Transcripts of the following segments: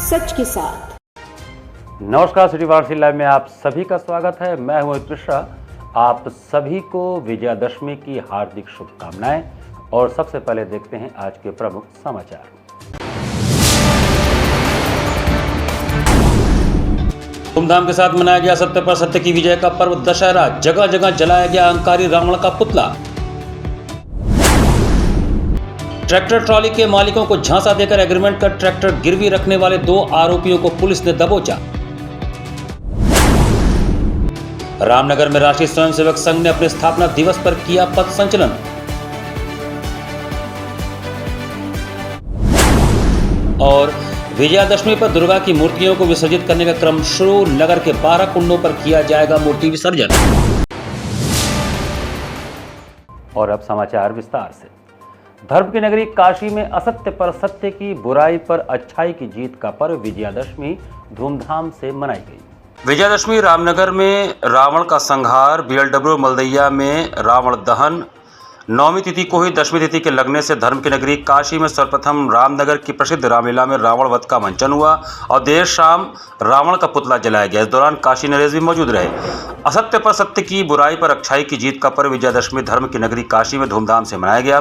सच के साथ। नमस्कार, सिटी वार्सी लाइव में आप सभी का स्वागत है। मैं हूं मिश्रा। आप सभी को विजयादशमी की हार्दिक शुभकामनाएं। और सबसे पहले देखते हैं आज के प्रमुख समाचार। धूमधाम के साथ मनाया गया सत्य पर सत्य की विजय का पर्व दशहरा। जगह जगह जलाया गया अहंकारी रावण का पुतला। ट्रैक्टर ट्रॉली के मालिकों को झांसा देकर एग्रीमेंट कर ट्रैक्टर गिरवी रखने वाले 2 आरोपियों को पुलिस ने दबोचा। रामनगर में राष्ट्रीय स्वयंसेवक संघ ने अपने स्थापना दिवस पर किया पथ संचलन। और विजयादशमी पर दुर्गा की मूर्तियों को विसर्जित करने का क्रम शुरू। नगर के 12 कुंडों पर किया जाएगा मूर्ति विसर्जन। और अब समाचार विस्तार से। धर्म की नगरी काशी में असत्य पर सत्य की, बुराई पर अच्छाई की जीत का पर्व विजयादशमी धूमधाम से मनाई गई। विजयादशमी रामनगर में रावण का संहार, बीएलडब्ल्यू मलदैया में रावण दहन, 9वीं तिथि को ही 10वीं तिथि के लगने से धर्म की नगरी काशी में सर्वप्रथम रामनगर की प्रसिद्ध रामलीला में रावण वध का मंचन हुआ और देर शाम रावण का पुतला जलाया गया। इस दौरान काशी नरेश भी मौजूद रहे। असत्य पर सत्य की, बुराई पर अच्छाई की जीत का पर्व विजयादशमी धर्म की नगरी काशी में धूमधाम से मनाया गया।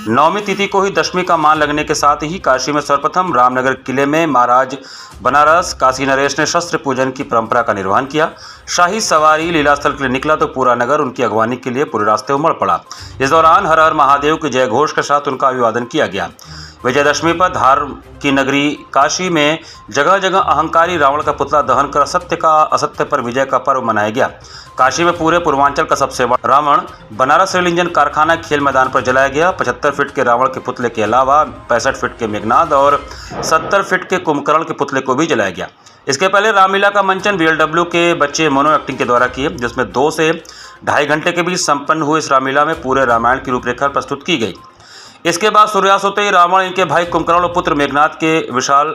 9वीं तिथि को ही 10वीं का मान लगने के साथ ही काशी में सर्वप्रथम रामनगर किले में महाराज बनारस काशी नरेश ने शस्त्र पूजन की परंपरा का निर्वहन किया। शाही सवारी लीला स्थल के लिए निकला तो पूरा नगर उनकी अगवानी के लिए पूरे रास्ते उमड़ पड़ा। इस दौरान हर हर महादेव के जय घोष के साथ उनका अभिवादन किया गया। विजयादशमी पर धर्म की नगरी काशी में जगह जगह अहंकारी रावण का पुतला दहन कर असत्य पर विजय का पर्व मनाया गया। काशी में पूरे पूर्वांचल का सबसे बड़ा रावण बनारस रेल इंजन कारखाना खेल मैदान पर जलाया गया। 75 फीट के रावण के पुतले के अलावा 65 फीट के मेघनाद और 70 फीट के कुंभकर्ण के पुतले को भी जलाया गया। इसके पहले रामलीला का मंचन बीएलडब्ल्यू के बच्चे मोनो एक्टिंग के द्वारा किए, जिसमें 2 से ढाई घंटे के बीच संपन्न हुए इस रामलीला में पूरे रामायण की रूपरेखा प्रस्तुत की गई। इसके बाद सूर्यास्त होते ही रावण, इनके भाई कुंभकर्ण और पुत्र मेघनाद के विशाल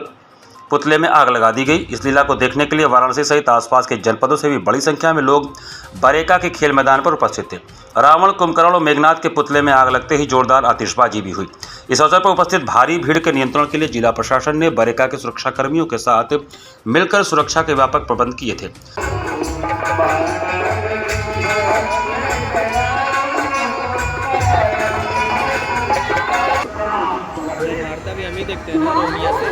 पुतले में आग लगा दी गई। इस लीला को देखने के लिए वाराणसी सहित आसपास के जनपदों से भी बड़ी संख्या में लोग बरेका के खेल मैदान पर उपस्थित थे। रावण, कुंभकर्ण और मेघनाद के पुतले में आग लगते ही जोरदार आतिशबाजी भी हुई। इस अवसर पर उपस्थित भारी भीड़ के नियंत्रण के लिए जिला प्रशासन ने बरेका के सुरक्षा कर्मियों के साथ मिलकर सुरक्षा के व्यापक प्रबंध किए थे। देखते हैं रोमिया से।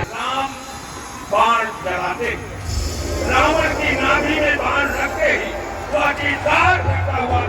राम बाण चलाते, रावण की नाभि में बाण रखते ही वाजीदार करता हुआ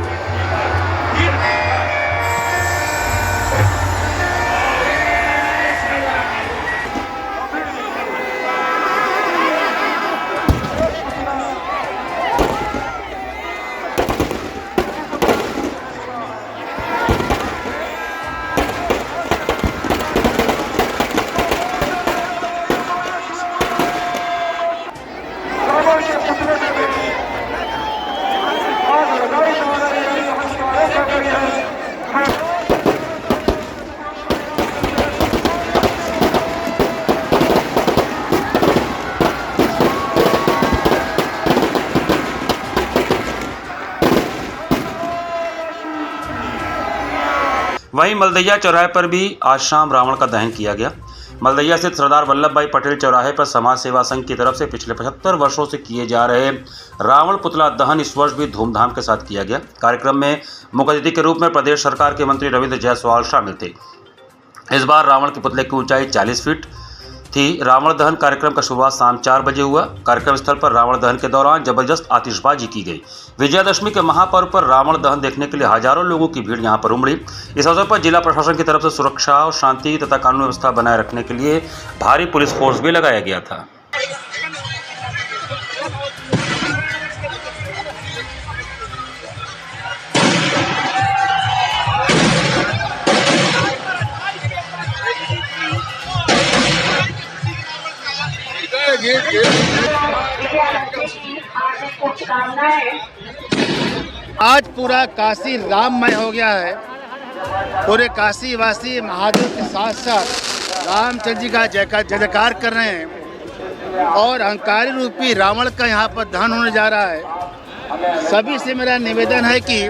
वहीं मलदैया चौराहे पर भी आज शाम रावण का दहन किया गया। मलदैया स्थित सरदार वल्लभ भाई पटेल चौराहे पर समाज सेवा संघ की तरफ से पिछले 75 वर्षों से किए जा रहे रावण पुतला दहन इस वर्ष भी धूमधाम के साथ किया गया। कार्यक्रम में मुख्य अतिथि के रूप में प्रदेश सरकार के मंत्री रविंद्र जायसवाल शामिल थे। इस बार रावण के पुतले की ऊंचाई 40 फीट थी। रावण दहन कार्यक्रम का शुरुआत शाम 4 बजे हुआ। कार्यक्रम स्थल पर रावण दहन के दौरान जबरदस्त आतिशबाजी की गई। विजयादशमी के महापर्व पर रावण दहन देखने के लिए हजारों लोगों की भीड़ यहां पर उमड़ी। इस अवसर पर जिला प्रशासन की तरफ से सुरक्षा और शांति तथा कानून व्यवस्था बनाए रखने के लिए भारी पुलिस फोर्स भी लगाया गया था। आज पूरा काशी राममय हो गया है। पूरे काशी वासी महादेव के साथ साथ रामचंद्र जी का जयकार कर रहे हैं। और अहंकारी रूपी रावण का यहाँ पर दहन होने जा रहा है। सभी से मेरा निवेदन है कि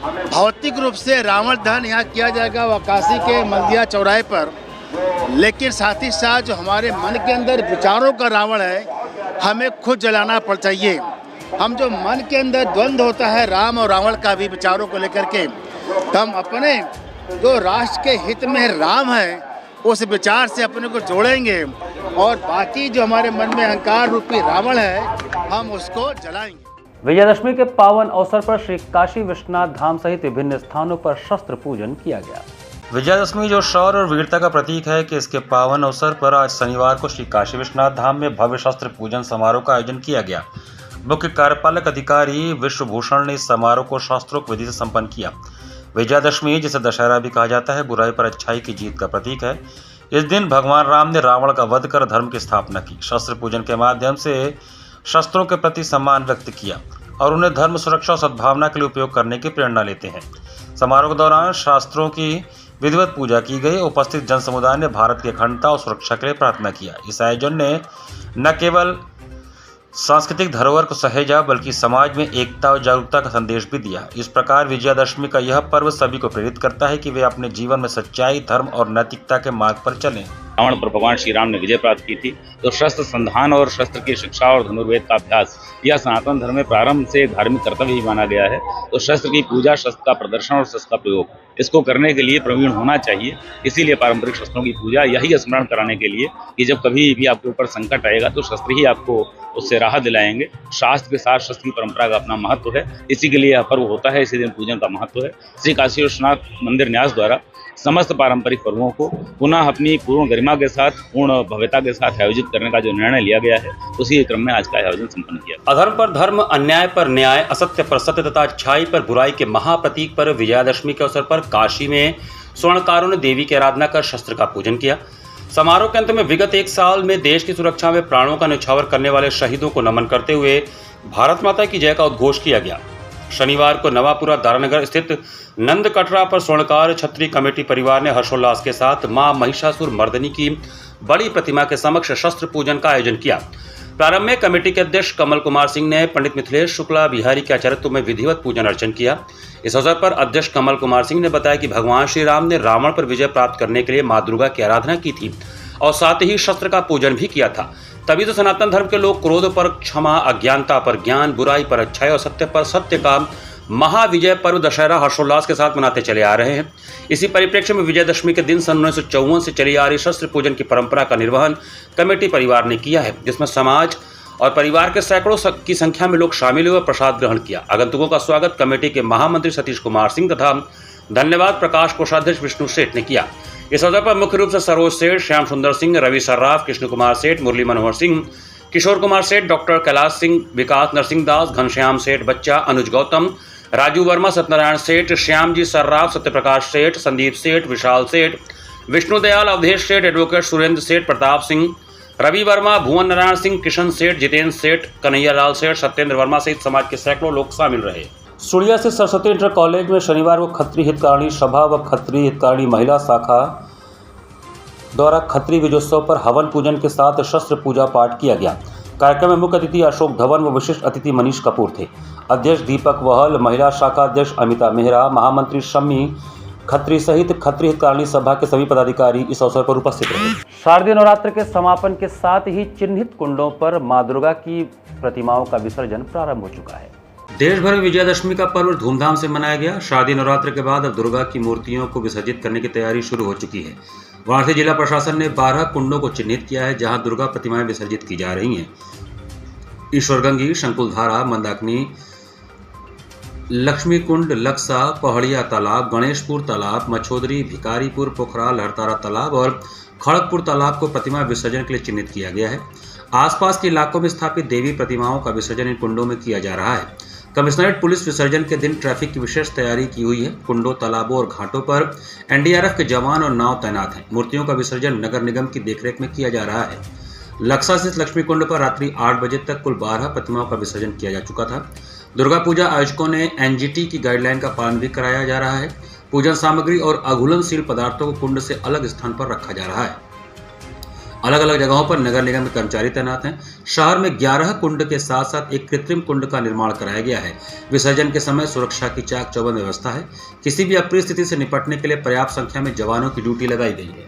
भौतिक रूप से रावण दहन यहाँ किया जाएगा वाकाशी के मल्दिया चौराहे पर, लेकिन साथ ही साथ जो हमारे मन के अंदर विचारों का रावण है हमें खुद जलाना पड़ चाहिए। हम जो मन के अंदर द्वंद्व होता है राम और रावण का भी विचारों को लेकर के, तो हम अपने जो राष्ट्र के हित में राम है उस विचार से अपने को जोड़ेंगे और बाकी जो हमारे मन में अहंकार रूपी रावण है हम उसको जलाएंगे। विजयादशमी के पावन अवसर पर श्री काशी विश्वनाथ धाम सहित विभिन्न स्थानों पर शस्त्र पूजन किया गया। विजयादशमी जो शौर्य और वीरता का प्रतीक है कि इसके पावन अवसर पर आज शनिवार को श्री काशी विश्वनाथ धाम में भव्य शस्त्र पूजन समारोह का आयोजन किया गया। मुख्य कार्यपालक अधिकारी विश्वभूषण ने इस समारोह को शास्त्रोक्त विधि से संपन्न किया। विजयादशमी, जिसे दशहरा भी कहा जाता है, बुराई पर अच्छाई की जीत का प्रतीक है। इस दिन भगवान राम ने रावण का वध कर धर्म की स्थापना की। शस्त्र पूजन के माध्यम से शस्त्रों के प्रति सम्मान व्यक्त किया और उन्हें धर्म, सुरक्षा और सद्भावना के लिए उपयोग करने की प्रेरणा लेते हैं। समारोह के दौरान शास्त्रों की विधिवत पूजा की गई। उपस्थित जन समुदाय ने भारत की अखंडता और सुरक्षा के लिए प्रार्थना किया। इस आयोजन ने न केवल सांस्कृतिक धरोहर को सहेजा बल्कि समाज में एकता और जागरूकता का संदेश भी दिया। इस प्रकार विजयादशमी का यह पर्व सभी को प्रेरित करता है कि वे अपने जीवन में सच्चाई, धर्म और नैतिकता के मार्ग पर चलें। रावण पर भगवान श्री राम ने विजय प्राप्त की थी, तो शस्त्र संधान और शस्त्र की शिक्षा और धनुर्वेद का अभ्यास यह सनातन धर्म में प्रारंभ से धार्मिक कर्तव्य ही माना गया है। तो शस्त्र की पूजा, शस्त्र का प्रदर्शन और शस्त्र का प्रयोग, इसको करने के लिए प्रवीण होना चाहिए। इसीलिए पारंपरिक शस्त्रों की पूजा यही स्मरण कराने के लिए कि जब कभी भी आपके ऊपर संकट आएगा तो शस्त्र ही आपको उससे राहत दिलाएंगे। शास्त्र के साथ शस्त्र की परंपरा का अपना महत्व है, इसी के लिए यह पर्व होता है, इसी दिन पूजन का महत्व है। श्री काशी विश्वनाथ मंदिर न्यास द्वारा समस्त पारंपरिक पर्वों को पुनः अपनी पूर्ण गरिमा के साथ, पूर्ण भव्यता के साथ आयोजित करने का जो निर्णय लिया गया है, उसी क्रम में आज का आयोजन संपन्न किया। अधर्म पर धर्म, अन्याय पर न्याय, असत्य पर सत्य तथा अच्छाई पर बुराई के महाप्रतीक पर विजयादशमी के अवसर पर काशी में स्वर्णकारों ने देवी की आराधना कर शस्त्र का पूजन किया। समारोह के अंत में विगत एक साल में देश की सुरक्षा में प्राणों का न्यौछावर करने वाले शहीदों को नमन करते हुए भारत माता की जय का उद्घोष किया गया। शनिवार को नवापुरा दारानगर स्थित नंद कटरा पर स्वर्णकार छत्री कमेटी परिवार ने हर्षोल्लास के साथ मां महिषासुर मर्दिनी की बड़ी प्रतिमा के समक्ष शस्त्र पूजन का आयोजन किया। प्रारंभ में कमेटी के अध्यक्ष कमल कुमार सिंह ने पंडित मिथिलेश शुक्ला बिहारी के आचार्यत्व में विधिवत पूजन अर्चन किया। इस अवसर पर अध्यक्ष कमल कुमार सिंह ने बताया कि भगवान श्री राम ने रावण पर विजय प्राप्त करने के लिए मां दुर्गा की आराधना की थी और साथ ही शस्त्र का पूजन भी किया था। तभी तो सनातन धर्म के लोग क्रोध पर क्षमा, अज्ञानता पर ज्ञान, बुराई पर अच्छाई और सत्य पर सत्य का महाविजय पर्व दशहरा हर्षोल्लास के साथ मनाते चले आ रहे हैं। इसी परिप्रेक्ष्य में विजयादशमी के दिन सन 1954 से चली आ रही शस्त्र पूजन की परंपरा का निर्वहन कमेटी परिवार ने किया है, जिसमें समाज और परिवार के सैकड़ों की संख्या में लोग शामिल हुए और प्रसाद ग्रहण किया। आगंतुकों का स्वागत कमेटी के महामंत्री सतीश कुमार सिंह तथा धन्यवाद प्रकाश कोषाध्यक्ष विष्णु सेठ ने किया। इस अवसर पर मुख्य रूप से सरोज सेठ, श्याम सुंदर सिंह, रवि सर्राफ, कृष्ण कुमार सेठ, मुरली मनोहर सिंह, किशोर कुमार सेठ, डॉक्टर कैलाश सिंह, विकास नरसिंह दास, घनश्याम सेठ बच्चा, अनुज गौतम, राजू वर्मा, सत्यनारायण सेठ, श्याम जी सर्राफ, सत्यप्रकाश सेठ, संदीप सेठ, विशाल सेठ, विष्णुदयाल, अवधेश सेठ, एडवोकेट सुरेंद्र सेठ, प्रताप सिंह, रवि वर्मा, भुवन नारायण सिंह, किशन सेठ, जितेंद्र सेठ, कन्हैयालाल सेठ, सत्येंद्र वर्मा सहित समाज के सैकड़ों लोग शामिल रहे। सुड़िया से सरस्वती इंटर कॉलेज में शनिवार को खत्री हितकारिणी सभा व खत्री हितकारिणी महिला शाखा द्वारा खत्री विजयोत्सव पर हवन पूजन के साथ शस्त्र पूजा पाठ किया गया। कार्यक्रम में मुख्य अतिथि अशोक धवन व विशिष्ट अतिथि मनीष कपूर थे। अध्यक्ष दीपक वहल, महिला शाखा अध्यक्ष अमिता मेहरा, महामंत्री शम्मी खत्री सहित खत्री हितकारिणी सभा के सभी पदाधिकारी इस अवसर पर उपस्थित रहे। शारदीय नवरात्र के समापन के साथ ही चिन्हित कुंडों पर मां दुर्गा की प्रतिमाओं का विसर्जन प्रारंभ हो चुका है। देश भर में विजयादशमी का पर्व धूमधाम से मनाया गया। शारदीय नवरात्र के बाद अब दुर्गा की मूर्तियों को विसर्जित करने की तैयारी शुरू हो चुकी है। वाराणसी जिला प्रशासन ने 12 कुंडों को चिन्हित किया है, जहां दुर्गा प्रतिमाएं विसर्जित की जा रही हैं। ईश्वरगंगी, शंकुलधारा, मंदाकिनी, लक्ष्मी कुंड, लक्सा, पहाड़िया तालाब, गणेशपुर तालाब, मछोदरी, भिकारीपुर, पोखरा, लहरतारा तालाब और खड़गपुर तालाब को प्रतिमा विसर्जन के लिए चिन्हित किया गया है। आसपास के इलाकों में स्थापित देवी प्रतिमाओं का विसर्जन इन कुंडों में किया जा रहा है। कमिश्नरेट पुलिस विसर्जन के दिन ट्रैफिक की विशेष तैयारी की हुई है। कुंडों, तालाबों और घाटों पर एनडीआरएफ के जवान और नाव तैनात हैं। मूर्तियों का विसर्जन नगर निगम की देखरेख में किया जा रहा है। लक्सा स्थित लक्ष्मी कुंड पर रात्रि 8 बजे तक कुल 12 प्रतिमाओं का विसर्जन किया जा चुका था। दुर्गा पूजा आयोजकों ने एनजीटी की गाइडलाइन का पालन भी कराया जा रहा है। पूजन सामग्री और अघुलनशील पदार्थों को कुंड से अलग स्थान पर रखा जा रहा है। अलग अलग जगहों पर नगर निगम के कर्मचारी तैनात हैं। शहर में 11 कुंड के साथ साथ एक कृत्रिम कुंड का निर्माण कराया गया है। विसर्जन के समय सुरक्षा की चाक चौबंद व्यवस्था है। किसी भी अप्रिय स्थिति से निपटने के लिए पर्याप्त संख्या में जवानों की ड्यूटी लगाई गई है।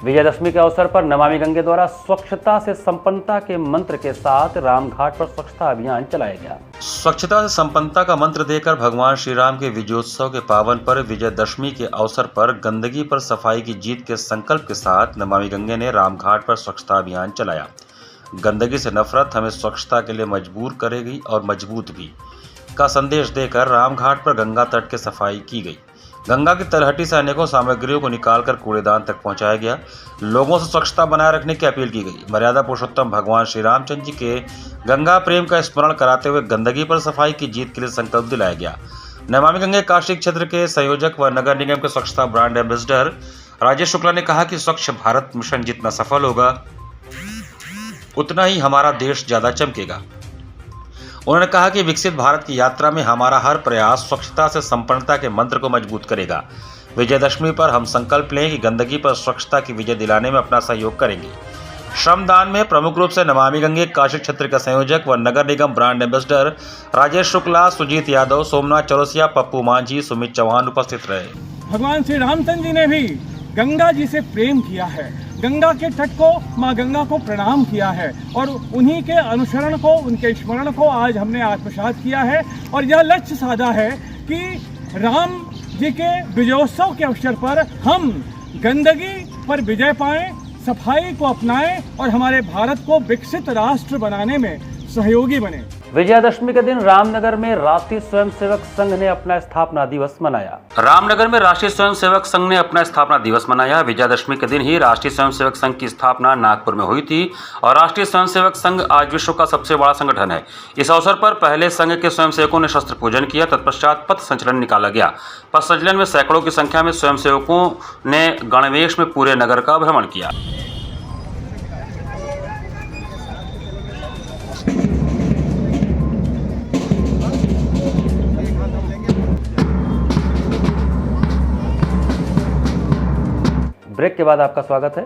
विजयदशमी के अवसर पर नमामि गंगे द्वारा स्वच्छता से संपन्नता के मंत्र के साथ रामघाट पर स्वच्छता अभियान चलाया गया। स्वच्छता से संपन्नता का मंत्र देकर भगवान श्री राम के विजयोत्सव के पावन पर्व विजयदशमी के अवसर पर गंदगी पर सफाई की जीत के संकल्प के साथ नमामि गंगे ने रामघाट पर स्वच्छता अभियान चलाया। गंदगी से नफरत हमें स्वच्छता के लिए मजबूर करेगी और मजबूत भी का संदेश देकर रामघाट पर गंगा तट की सफाई की गई। गंगा की तलहटी से अनेकों सामग्रियों को निकालकर कूड़ेदान तक पहुंचाया गया। लोगों से स्वच्छता बनाए रखने की अपील की गई। मर्यादा पुरुषोत्तम भगवान श्री रामचंद्र जी के गंगा प्रेम का स्मरण कराते हुए गंदगी पर सफाई की जीत के लिए संकल्प दिलाया गया। नमामि गंगे काशी क्षेत्र के संयोजक व नगर निगम के स्वच्छता ब्रांड एम्बेसडर राजेश शुक्ला ने कहा कि स्वच्छ भारत मिशन जितना सफल होगा उतना ही हमारा देश ज्यादा चमकेगा। उन्होंने कहा कि विकसित भारत की यात्रा में हमारा हर प्रयास स्वच्छता से संपन्नता के मंत्र को मजबूत करेगा। विजयदशमी पर हम संकल्प लें कि गंदगी पर स्वच्छता की विजय दिलाने में अपना सहयोग करेंगे। श्रमदान में प्रमुख रूप से नमामि गंगे काशी क्षेत्र का संयोजक व नगर निगम ब्रांड एम्बेसडर राजेश शुक्ला, सुजीत यादव, सोमनाथ चौरसिया, पप्पू मांझी, सुमित चौहान उपस्थित रहे। भगवान श्री रामचंद्र जी ने भी गंगा जी से प्रेम किया है, गंगा के तट को, माँ गंगा को प्रणाम किया है और उन्हीं के अनुसरण को, उनके स्मरण को आज हमने आत्मसात किया है। और यह लक्ष्य साधा है कि राम जी के विजयोत्सव के अवसर पर हम गंदगी पर विजय पाएं, सफाई को अपनाएं और हमारे भारत को विकसित राष्ट्र बनाने में सहयोगी बने। विजयादशमी के दिन रामनगर में राष्ट्रीय स्वयंसेवक संघ ने अपना स्थापना दिवस मनाया। रामनगर में राष्ट्रीय स्वयंसेवक संघ ने अपना स्थापना दिवस मनाया। विजयादशमी के दिन ही राष्ट्रीय स्वयंसेवक संघ की स्थापना नागपुर में हुई थी और राष्ट्रीय स्वयंसेवक संघ आज विश्व का सबसे बड़ा संगठन है। इस अवसर पर पहले संघ के स्वयंसेवकों ने शस्त्र पूजन किया, तत्पश्चात पथ संचलन निकाला गया। पथ संचलन में सैकड़ों की संख्या में स्वयंसेवकों ने गणवेश में पूरे नगर का भ्रमण किया। ब्रेक के बाद आपका स्वागत है।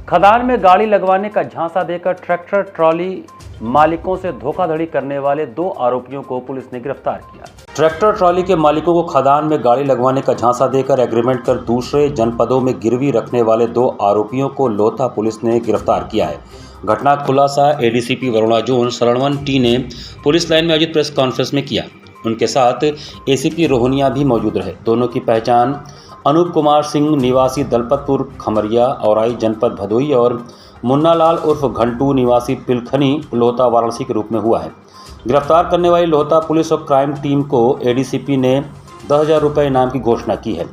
खदान में गाड़ी लगवाने का झांसा देकर ट्रैक्टर ट्रॉली मालिकों से धोखाधड़ी करने वाले 2 आरोपियों को पुलिस ने गिरफ्तार किया। ट्रैक्टर ट्रॉली के मालिकों को खदान में गाड़ी लगवाने का झांसा देकर एग्रीमेंट कर दूसरे जनपदों में गिरवी रखने वाले 2 आरोपियों को लोथा पुलिस ने गिरफ्तार किया है। घटना का खुलासा एडीसीपी वरुणा जोन शरणवन टी ने पुलिस लाइन में आयोजित प्रेस कॉन्फ्रेंस में किया। उनके साथ एसीपी रोहनिया भी मौजूद रहे। दोनों की पहचान अनूप कुमार सिंह निवासी दलपतपुर खमरिया औराई जनपद भदोई और मुन्ना लाल उर्फ घंटू निवासी पिलखनी लोहता वाराणसी के रूप में हुआ है। गिरफ्तार करने वाली लोहता पुलिस और क्राइम टीम को एडीसीपी ने 10,000 रुपये इनाम की घोषणा की है।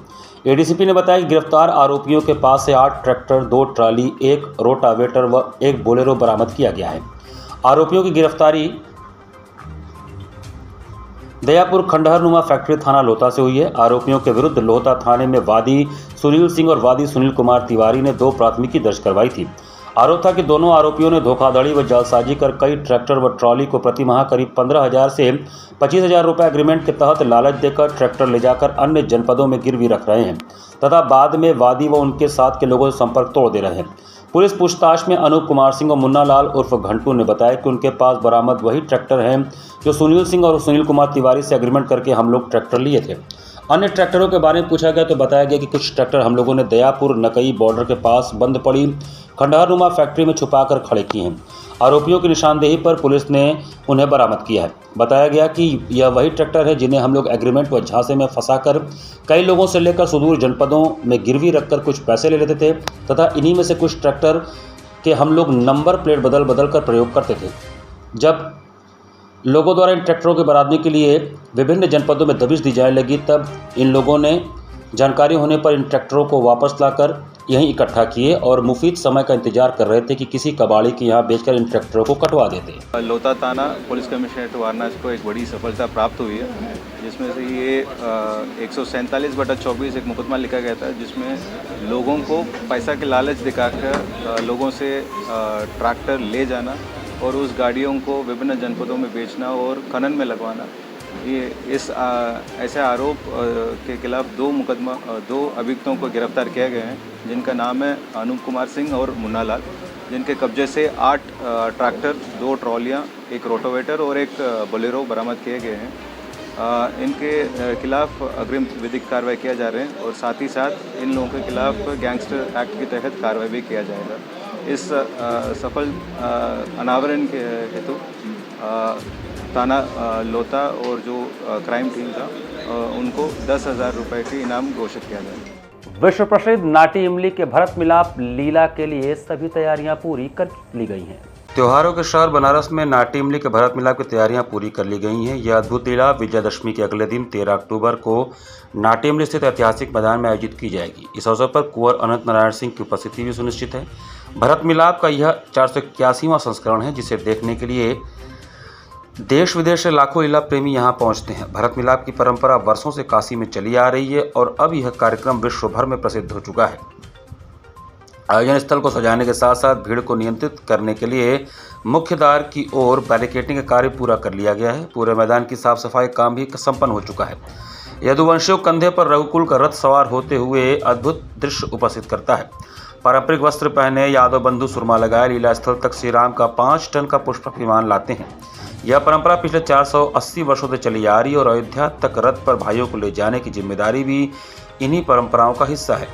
एडीसीपी ने बताया कि गिरफ्तार आरोपियों के पास से 8 ट्रैक्टर, 2 ट्राली, 1 रोटावेटर व 1 बोलेरो बरामद किया गया है। आरोपियों की गिरफ्तारी दयापुर खंडहरनुमा फैक्ट्री थाना लोहता से हुई है। आरोपियों के विरुद्ध लोहता थाने में वादी सुनील सिंह और वादी सुनील कुमार तिवारी ने 2 प्राथमिकी दर्ज करवाई थी। आरोप था कि दोनों आरोपियों ने धोखाधड़ी व जालसाजी कर कई ट्रैक्टर व ट्रॉली को प्रति माह करीब 15,000 से 25,000 रुपये एग्रीमेंट के तहत लालच देकर ट्रैक्टर ले जाकर अन्य जनपदों में गिरवी रख रहे हैं तथा बाद में वादी व उनके साथ के लोगों से संपर्क तोड़ दे रहे हैं। पुलिस पूछताछ में अनूप कुमार सिंह और मुन्ना लाल उर्फ घंटू ने बताया कि उनके पास बरामद वही ट्रैक्टर हैं जो सुनील सिंह और सुनील कुमार तिवारी से एग्रीमेंट करके हम लोग ट्रैक्टर लिए थे। अन्य ट्रैक्टरों के बारे में पूछा गया तो बताया गया कि कुछ ट्रैक्टर हम लोगों ने दयापुर नकई बॉर्डर के पास बंद पड़ी खंडहरनुमा फैक्ट्री में छुपाकर खड़े किए हैं। आरोपियों की निशानदेही पर पुलिस ने उन्हें बरामद किया है। बताया गया कि यह वही ट्रैक्टर है जिन्हें हम लोग एग्रीमेंट व झांसे में फंसाकर कई लोगों से लेकर सुदूर जनपदों में गिरवी रखकर कुछ पैसे ले लेते थे तथा इन्हीं में से कुछ ट्रैक्टर के हम लोग नंबर प्लेट बदल बदल कर प्रयोग करते थे। जब लोगों द्वारा इन ट्रैक्टरों के बरामदगी के लिए विभिन्न जनपदों में दबिश दी जाने लगी तब इन लोगों ने जानकारी होने पर इन ट्रैक्टरों को वापस लाकर यहीं इकट्ठा किए और मुफीद समय का इंतजार कर रहे थे कि किसी कबाड़ी के यहाँ बेचकर इन ट्रैक्टरों को कटवा देते। लोता थाना पुलिस कमिश्नरेट वाराणसी को एक बड़ी सफलता प्राप्त हुई है, जिसमें से ये 147/24 एक मुकदमा लिखा गया था, जिसमें लोगों को पैसा के लालच दिखाकर लोगों से ट्रैक्टर ले जाना और उस गाड़ियों को विभिन्न जनपदों में बेचना और खनन में लगवाना, ये ऐसे आरोप के खिलाफ दो अभियुक्तों को गिरफ्तार किया गया है, जिनका नाम है अनूप कुमार सिंह और मुन्ना लाल, जिनके कब्जे से 8 ट्रैक्टर, 2 ट्रॉलियाँ, एक रोटोवेटर और एक बोलेरो बरामद किए गए हैं। इनके खिलाफ अग्रिम विधिक कार्रवाई किया जा रहे हैं और साथ ही साथ इन लोगों के खिलाफ गैंगस्टर एक्ट के तहत कार्रवाई भी किया जाएगा। इस सफल अनावरण के हेतु थाना लोता और जो क्राइम टीम था उनको 10,000 रुपये के इनाम घोषित किया जाएगा। विश्व प्रसिद्ध नाटी इमली के भरत मिलाप लीला के लिए सभी तैयारियां पूरी कर ली गई हैं। त्योहारों के शहर बनारस में नाटी इमली के भरत मिलाप की तैयारियां पूरी कर ली गई हैं। यह अद्भुत लीला विजयादशमी के अगले दिन 13 अक्टूबर को नाटी इमली स्थित ऐतिहासिक मैदान में आयोजित की जाएगी। इस अवसर पर कुंवर अनंत नारायण सिंह की उपस्थिति भी सुनिश्चित है। भरत मिलाप का यह 481वां संस्करण है, जिसे देखने के लिए देश विदेश से लाखों लीला प्रेमी यहाँ पहुँचते हैं। भरत मिलाप की परंपरा वर्षों से काशी में चली आ रही है और अब यह कार्यक्रम विश्व भर में प्रसिद्ध हो चुका है। आयोजन स्थल को सजाने के साथ साथ भीड़ को नियंत्रित करने के लिए मुख्य द्वार की ओर बैरिकेडिंग का कार्य पूरा कर लिया गया है। पूरे मैदान की साफ सफाई काम भी संपन्न हो चुका है। यदुवंशियों कंधे पर रघुकुल का रथ सवार होते हुए अद्भुत दृश्य उपस्थित करता है। पारंपरिक वस्त्र पहने यादव बंधु सुरमा लगाए लीला स्थल तक श्री राम का 5 टन का पुष्पक विमान लाते हैं। यह परंपरा पिछले 480 वर्षों से चली आ रही है और अयोध्या तक रथ पर भाइयों को ले जाने की जिम्मेदारी भी इन्हीं परंपराओं का हिस्सा है।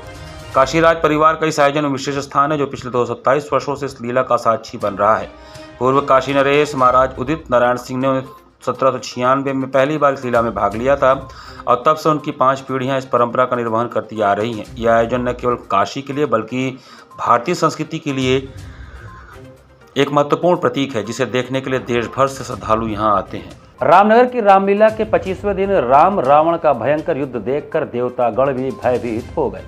काशीराज परिवार का इस आयोजन में विशेष स्थान है, जो पिछले 227 वर्षों से इस लीला का साक्षी बन रहा है। पूर्व काशी नरेश महाराज उदित नारायण सिंह ने 1796 में पहली बार इस लीला में भाग लिया था और तब से उनकी 5 पीढ़ियां इस परंपरा का निर्वहन करती आ रही हैं। यह आयोजन न केवल काशी के लिए बल्कि भारतीय संस्कृति के लिए एक महत्वपूर्ण प्रतीक है, जिसे देखने के लिए देश भर से श्रद्धालु यहाँ आते हैं। रामनगर की रामलीला के 25वें दिन राम रावण का भयंकर युद्ध देखकर देवतागण भी भयभीत हो गए।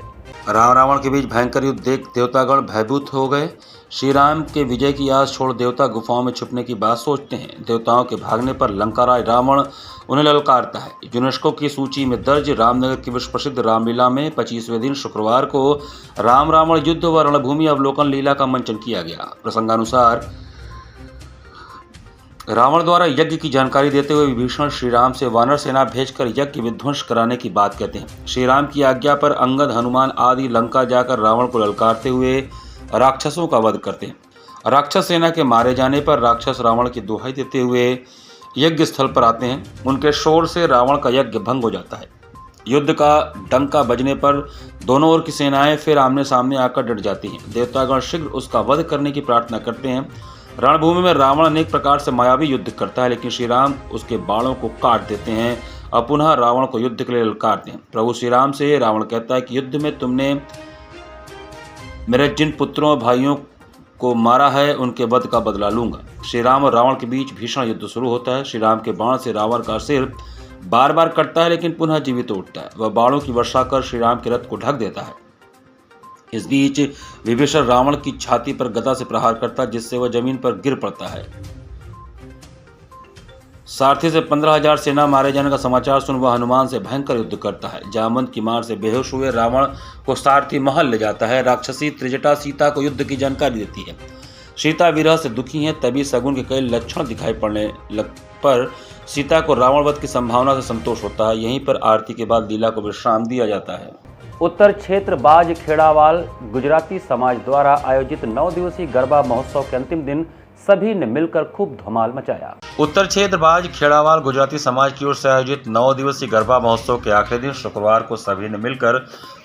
राम रावण के बीच भयंकर युद्ध देख देवतागण भयभीत हो गए। श्री राम के विजय की आस छोड़ देवता गुफाओं में छुपने की बात सोचते हैं। देवताओं के भागने पर लंकाराज रावण उन्हें ललकारता है। यूनेस्को की सूची में दर्ज रामनगर की विश्व प्रसिद्ध रामलीला में 25वें दिन शुक्रवार को राम रावण युद्ध व रणभूमि अवलोकन लीला का मंचन किया गया। प्रसंगानुसार रावण द्वारा यज्ञ की जानकारी देते हुए विभीषण श्री राम से वानर सेना भेजकर यज्ञ विध्वंस कराने की बात कहते हैं। श्री राम की आज्ञा पर अंगद, हनुमान आदि लंका जाकर रावण को ललकारते हुए राक्षसों का वध करते हैं। राक्षस सेना के मारे जाने पर राक्षस रावण की दुहाई देते हुए यज्ञ स्थल पर आते हैं। उनके शोर से रावण का यज्ञ भंग हो जाता है। युद्ध का डंका बजने पर दोनों ओर की सेनाएं फिर आमने सामने आकर डट जाती हैं। देवतागण शीघ्र उसका वध करने की प्रार्थना करते हैं। रणभूमि में रावण अनेक प्रकार से मायावी युद्ध करता है, लेकिन श्री राम उसके बाणों को काट देते हैं और पुनः रावण को युद्ध के लिए ललकारते हैं। प्रभु श्री राम से रावण कहता है कि युद्ध में तुमने मेरे जिन पुत्रों और भाइयों को मारा है उनके वध का बदला लूंगा। श्री राम और रावण के बीच भीषण युद्ध शुरू होता है। श्री राम के बाण से रावण का सिर बार बार कटता है, लेकिन पुनः जीवित उठता है। वह बाणों की वर्षा कर श्री राम के रथ को ढक देता है। इस बीच विभीषण रावण की छाती पर गदा से प्रहार करता है, जिससे वह जमीन पर गिर पड़ता है। सारथी से 15,000 सेना मारे जाने का समाचार सुन वह हनुमान से भयंकर युद्ध करता है। जामवंत की मार से बेहोश हुए रावण को सारथी महल ले जाता है। राक्षसी त्रिजटा सीता को युद्ध की जानकारी देती है। सीता विरह से दुखी है, तभी शगुन के कई लक्षण दिखाई पड़ने पर सीता को रावण वध की संभावना से संतोष होता है। यहीं पर आरती के बाद लीला को विश्राम दिया जाता है। उत्तर क्षेत्र बाज खेड़ावाल गुजराती समाज द्वारा आयोजित 9 दिवसीय गरबा महोत्सव के अंतिम दिन सभी ने मिलकर खूब धमाल मचाया। उत्तर क्षेत्र बाज खेड़ावाल गुजराती समाज की ओर से आयोजित 9 दिवसीय गरबा महोत्सव के आखिरी दिन शुक्रवार को सभी ने मिलकर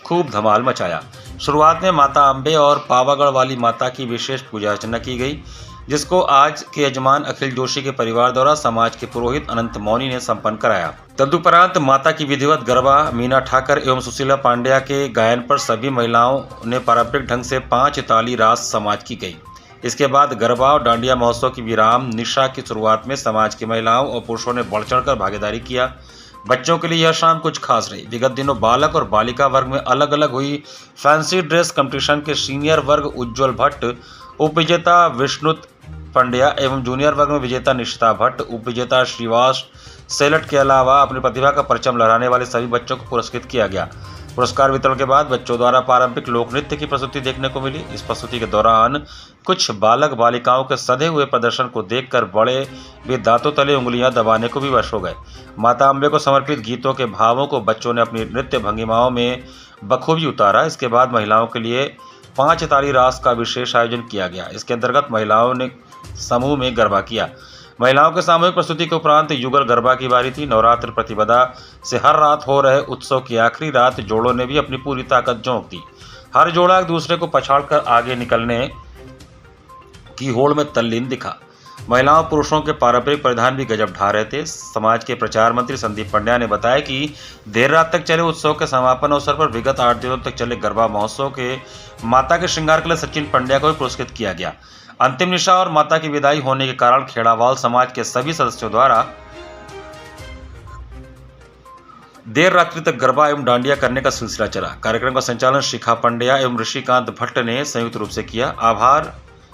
खूब धमाल मचाया। शुरुआत में माता अम्बे और पावागढ़ वाली माता की विशेष पूजा अर्चना की गई, जिसको आज के यजमान अखिल जोशी के परिवार द्वारा समाज के पुरोहित अनंत मौनी ने संपन्न कराया। तदुपरांत माता की विधिवत गरबा मीना ठाकर एवं सुशीला पांड्या के गायन पर सभी महिलाओं ने पारंपरिक ढंग से 5 ताली रास समाज की गई। इसके बाद गरबा और डांडिया महोत्सव की विराम निशा की शुरुआत में समाज की महिलाओं और पुरुषों ने बढ़ चढ़कर भागीदारी किया। बच्चों के लिए यह शाम कुछ खास रही। विगत दिनों बालक और बालिका वर्ग में अलग अलग हुई फैंसी ड्रेस कंपटीशन के सीनियर वर्ग उज्ज्वल भट्ट, उपविजेता विष्णुत पंड्या एवं जूनियर वर्ग में विजेता निशिता भट्ट, उपविजेता श्रीवास सेलट के अलावा अपनी प्रतिभा का परचम लहराने वाले सभी बच्चों को पुरस्कृत किया गया। पुरस्कार वितरण के बाद बच्चों द्वारा पारंपरिक लोक नृत्य की प्रस्तुति देखने को मिली। इस प्रस्तुति के दौरान कुछ बालक बालिकाओं के सधे हुए प्रदर्शन को देखकर बड़े भी दांतों तले उंगलियां दबाने को भी वश हो गए। माता अम्बे को समर्पित गीतों के भावों को बच्चों ने अपनी नृत्य भंगिमाओं में बखूबी उतारा। इसके बाद महिलाओं के लिए 5 ताली रास का विशेष आयोजन किया गया। इसके अंतर्गत महिलाओं ने समूह में गरबा किया। महिलाओं के सामूहिक प्रस्तुति के उपरांत युगल गरबा की बारी थी। नवरात्र प्रतिपदा से हर रात हो रहे उत्सव की आखिरी रात जोड़ों ने भी अपनी पूरी ताकत झोंक दी। हर जोड़ा एक दूसरे को पछाड़कर आगे निकलने की होड़ में तल्लीन दिखा। महिलाओं पुरुषों के पारंपरिक परिधान भी गजब ढा रहे थे। समाज के प्रचार मंत्री संदीप पंड्या ने बताया कि देर रात तक चले उत्सव के समापन अवसर पर विगत 8 दिनों तक चले गरबा महोत्सव के माता के श्रृंगार के लिए सचिन पंड्या को भी पुरस्कृत किया गया। अंतिम निशा और माता की विदाई होने के कारण खेड़ावाल समाज के सभी सदस्यों द्वारा देर रात्रि तक गरबा एवं डांडिया करने का सिलसिला चला। कार्यक्रम का संचालन शिखा पंड्या एवं ऋषिकांत भट्ट ने संयुक्त रूप से किया। आभार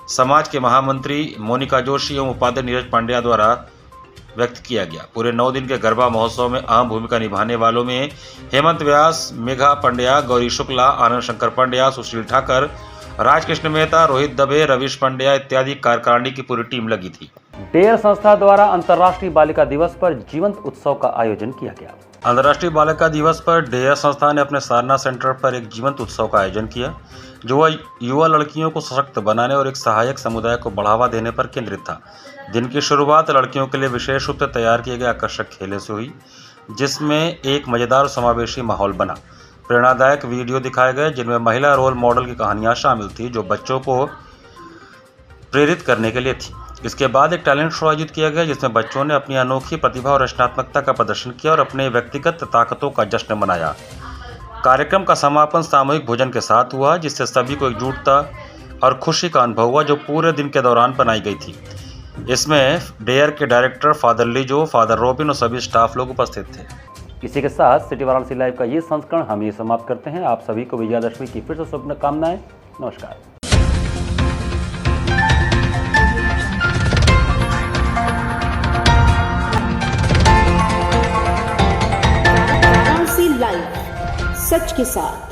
समाज के महामंत्री मोनिका जोशी एवं उपाध्यक्ष नीरज पांड्या द्वारा व्यक्त किया गया। पूरे 9 दिन के गरबा महोत्सव में अहम भूमिका निभाने वालों में हेमंत व्यास, मेघा पंड्या, गौरी शुक्ला, आनंद शंकर पंड्या, सुशील ठाकर, राजकृष्ण मेहता, रोहित दबे, रविश पंड्या इत्यादि कार्यकारिणी की पूरी टीम लगी थी। डेयर संस्था द्वारा अंतर्राष्ट्रीय बालिका दिवस पर जीवंत उत्सव का आयोजन किया गया। अंतर्राष्ट्रीय बालिका दिवस पर डेयर संस्था ने अपने सारना सेंटर पर एक जीवंत उत्सव का आयोजन किया, जो युवा लड़कियों को सशक्त बनाने और एक सहायक समुदाय को बढ़ावा देने पर केंद्रित था। दिन की शुरुआत लड़कियों के लिए विशेष रूप से तैयार किए गए आकर्षक खेलों से हुई, जिसमें एक मजेदार और समावेशी माहौल बना। प्रेरणादायक वीडियो दिखाए गए जिनमें महिला रोल मॉडल की कहानियां शामिल थी, जो बच्चों को प्रेरित करने के लिए थी। इसके बाद एक टैलेंट शो आयोजित किया गया, जिसमें बच्चों ने अपनी अनोखी प्रतिभा और रचनात्मकता का प्रदर्शन किया और अपने व्यक्तिगत ताकतों का जश्न मनाया। कार्यक्रम का समापन सामूहिक भोजन के साथ हुआ, जिससे सभी को एकजुटता और खुशी का अनुभव हुआ, जो पूरे दिन के दौरान बनाई गई थी। इसमें डेयर के डायरेक्टर फादर लीजो, फादर रोबिन और सभी स्टाफ लोग उपस्थित थे। इसी के साथ सिटी वाराणसी लाइव का ये संस्करण हम ये समाप्त करते हैं। आप सभी को विजयादशमी की फिर से शुभकामनाएं। नमस्कार। वाराणसी लाइव, सच के साथ।